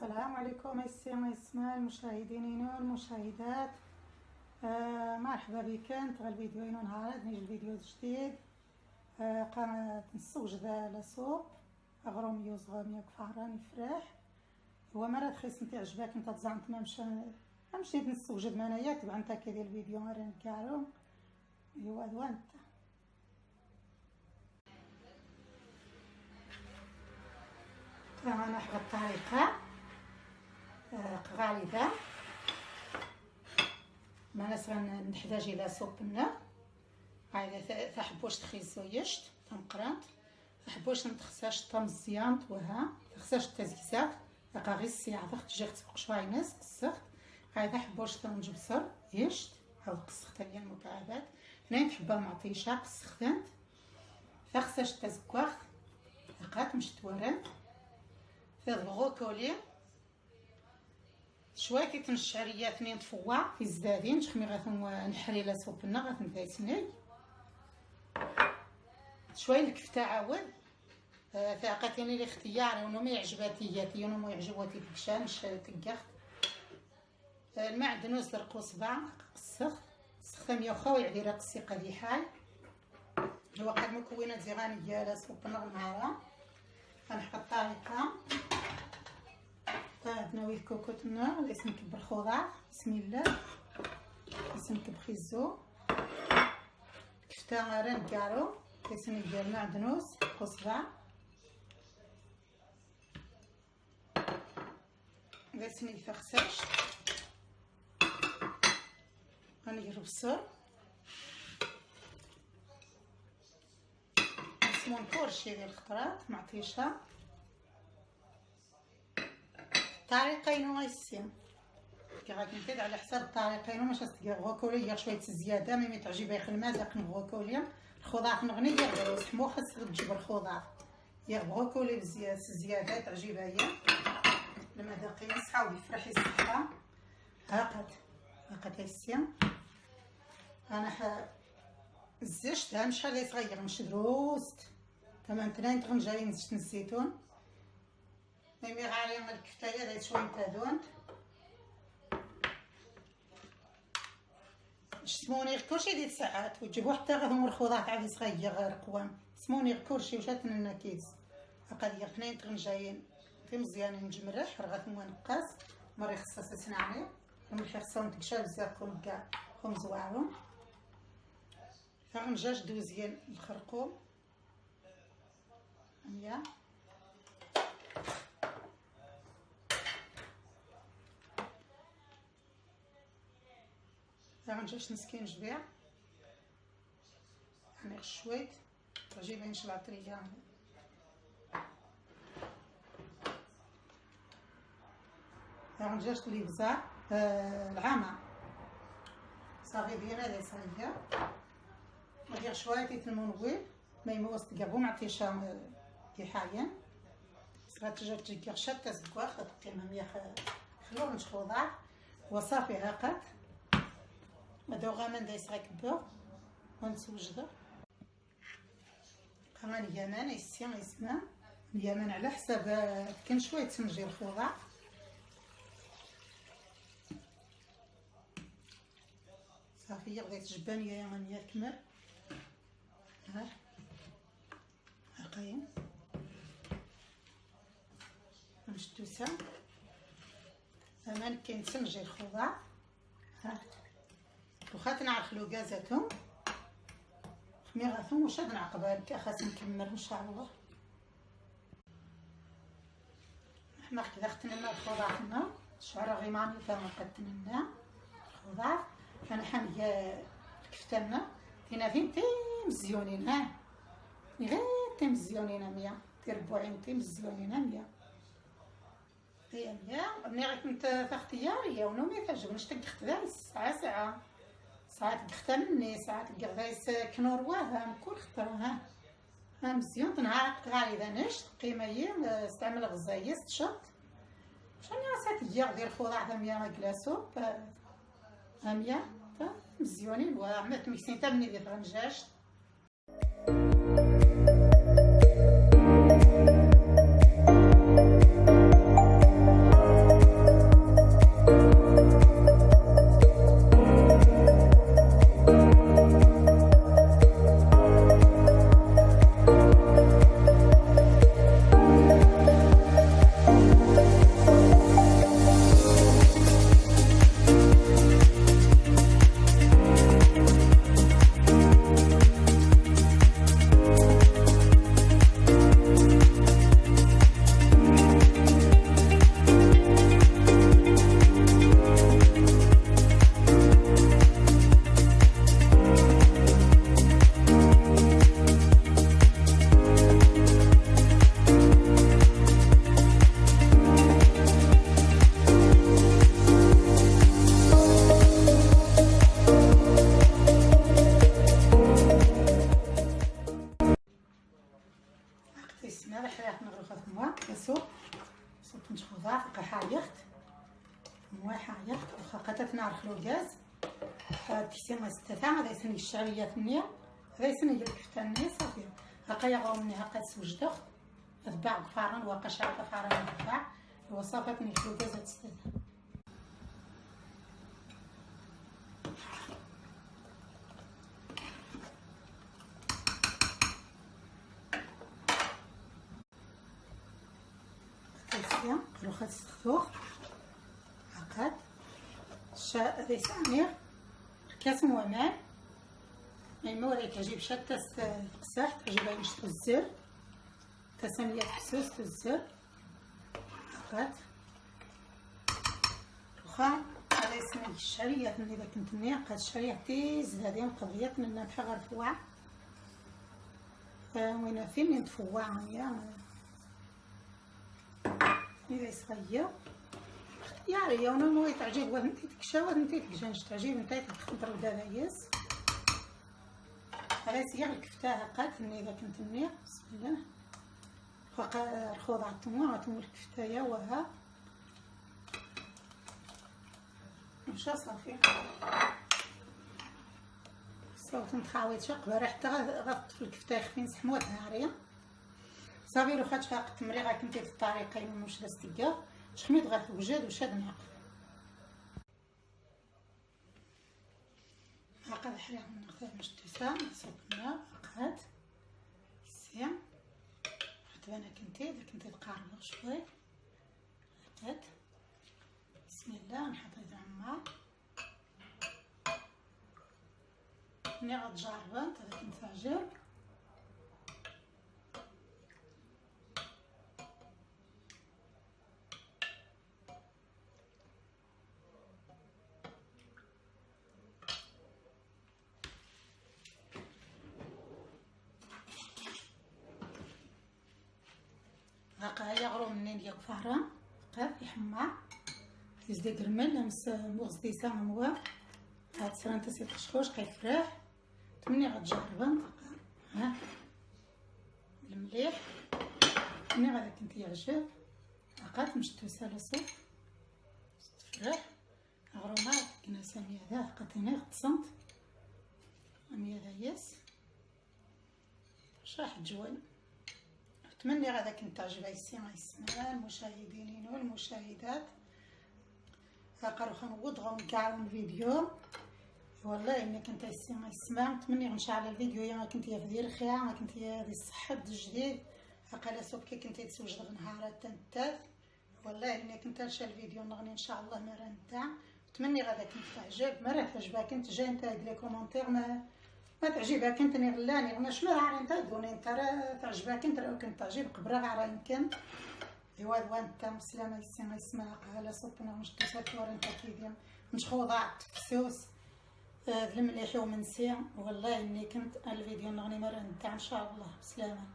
السلام عليكم أيسماء المشاهدين والمشاهدات. مرحبا بكم في الفيديو نهار نيجي الفيديو جديد. قناة نسوجد لسوق أغروميو زغامية كفاراني فرح هو مرات خيس نتي عجباك نتا تزعنت ما مشيت نسوجد منايا تبع نتا كي ديال الفيديو مرة نكارو ايوا هذا انت أنا حق الطريقة غالبا ما ناس نحتاج الى سوبنا هاي تحبوش تخيزو يشت تمقرانت تحبوش نتخساش طم مزيان وها تخساش تزكزات بقى غير الساعه تاخد تجي تسبق شويه ناس قصخت هاي تحبوش تنجبصر يشت او قصخت ليا المكعبات هنا تحب المعطيشه قصختنت تخساش تزكوخ لقات مشتورن في الغوكولي شويه كيتنشعريا اثنين تفوا في الزادين تخمي غاثم نحري لا سوبنا غاثم ثايسني شويه الكفته عاود فاقتني الاختيار ونو ما يعجباتياتي ونو ما يعجبواتي ديكشانش تقخت المعدنوس درقو صبع قصخ سختم يا خويا على رقصي قديحاي هو قد مكونات زغانيه لا سوبنا نهارا غنحط الطريقه ناوي كوكوتنا ليس نكب الخضار بسم الله ليس نكب خيزو كفته ران كارو ليس ندير معدنوس قصبع ليس نفخساش غندير بصر نسمو نكورشي ديال الخضرات معطيشه طريقين غيسين كي غادي نزيد على حساب الطريقين واش تلقى غوكوليه شويه زياده ملي تعجبها يخ المذاق الغوكوليه الخضار نغني يغير سمو خاص تجيب الخضار يا غوكولي زياده تعجبها هي المذاق يصحى ويفرح الصحه هاقد السين انا الزيت شحال لي صغير مش دروست تمام تنين تغنجاين زيت الزيتون ميمي غالي من الكفتايه دايت شويه تادونت سموني كلشي ديال ساعات وتجيبو حتى غير الخضار عادي صغير غير قوام سموني كلشي وشات النكيز هكا هي اثنين تغنجاين في مزيانين نجمرح رغات نقص مري خصاص تنعني الملح خصهم تكشا بزاف كون كاع خم زواعهم فغنجاج دوزيان الخرقوم هيا غنجاش نسكين جبيع يعني شويت تعجبني العطريه غنجاش الابزار العامه صافي ديالها لي صغير ندير شويه المنويل ما يموس تقابو معطيشه كيحاين صغات تجي شاته زكواخ تقيمه ميا خلو نش خضار وصافي هاقات هذا غامان دايس غيكبر ونسوجدو كمان اليمن يسيان يسمع اليمن على حساب كان شويه تنجي الخضار صافي غادي تجبان يا يمن يكمل ها هاقاين مشتوسه امان كاين تنجي الخضار ها وخا تنعرف لو غازاتهم خمي غاثهم واش هاد نعقبها لك خاص نكمل ان شاء الله حنا كذا ختنا الخضار حنا شعره غيماني تما قدنا الخضار انا حاميه الكفتنا هنا فين تي مزيونين ها غير تي مزيونين 100 تربوعين تي مزيونين 100 هي 100 ملي غيكون تا اختياريه ونو ما تعجبنيش تقخت دايس ساعه ساعات تختار مني ساعات القريس كنور واهم كل خطره ها مزيان تنهار غالبا نشط قيمه هي استعمل غزايس تشط شحال ساعات هي ديال الخضار 100 كلاسو 100 مزيونين وعملت مكسين حتى مني ديال الغنجاج كنت خوضا فوق حايخت موا حايخت واخا قطعت نار خلوغاز تكسي ما استفا هذا يسني الشعريه ثنيا هذا يسني الكفته ني صافي هاكا يغاو مني هاكا سوجدخت اتباع فارن واقا شعر فارن اتباع وصافتني خلوغاز تستفا روخات السختوخ هاكاد شا هذا يسامير كاس مومان ايما ولا تعجب شتا تقساح تعجبها نشط الزر تسمية حسوس الزر هاكاد روخا هذا يسمى الشعرية من إذا كنت مني هاكاد الشعرية تيز هذه مقضية من بحال غير فواع وين فين نتفوع هي إذا صغير اختيارية وانا مو تعجب واد نتي تكشا واد نتي تكجانش تعجب نتايا تخضر ودابايس هذا سيغ الكفتة هاكاد إذا كنت مني بسم الله فوق الخوض عطمو الكفتايا وها مشا صافي صوت نتخاويت قبل حتى غطف الكفتة يخفين سحموات نارية صافي لو خاطش فاق التمريغه كنتي في الطريقه يما واش دازتيكا شحميت غير الوجاد وشاد نعقل هاكا الحريق من غير باش تسام صبنا هاكاد سيم حتى انا كنتي اذا كنتي تقاربو شوي هاكاد بسم الله نحط العمار ملي غتجربها اذا كنت تعجب هاكا يغرو منين ديال الفهران هاكا يحمر يزيد كرمل لمس موغز ديسا موا هاد سرانتا سي تخشخوش كيفرح تمني غتجربها ها المليح ملي غادا كنت يعجب هاكا تمشتو سالسو تفرح غروما كنا سامي هذا هاكا تيني غتصنت امي هذا ياس شاح جوال نتمنى غادا كنت تعجبها السماع المشاهدين والمشاهدات هاكا روخا نوضغو ونكعلو الفيديو والله اني كنت السماع نتمنى نشعل الفيديو يا ما كنت يا في الخير ما كنت يا في الصحه الجديد هاكا لا سوب كي كنت تسوجد نهارات تنتاث والله اني كنت نشعل الفيديو نغني ان شاء الله مرة نتاع نتمنى غادا كنت تعجب مرة تعجبك كنت جاي نتا لي كومونتير ما تعجبك انت ني غلاني وانا شنو راني انت دوني انت راه تعجبك انت راه كنت تعجب قبره راه يمكن ايوا وانت مسلمه يسمى اسمها على صوتنا مش تسافر انت كيدير مش خوضع تفسوس المليح ومنسي والله اني كنت الفيديو نغني مره نتاع ان شاء الله بسلامه.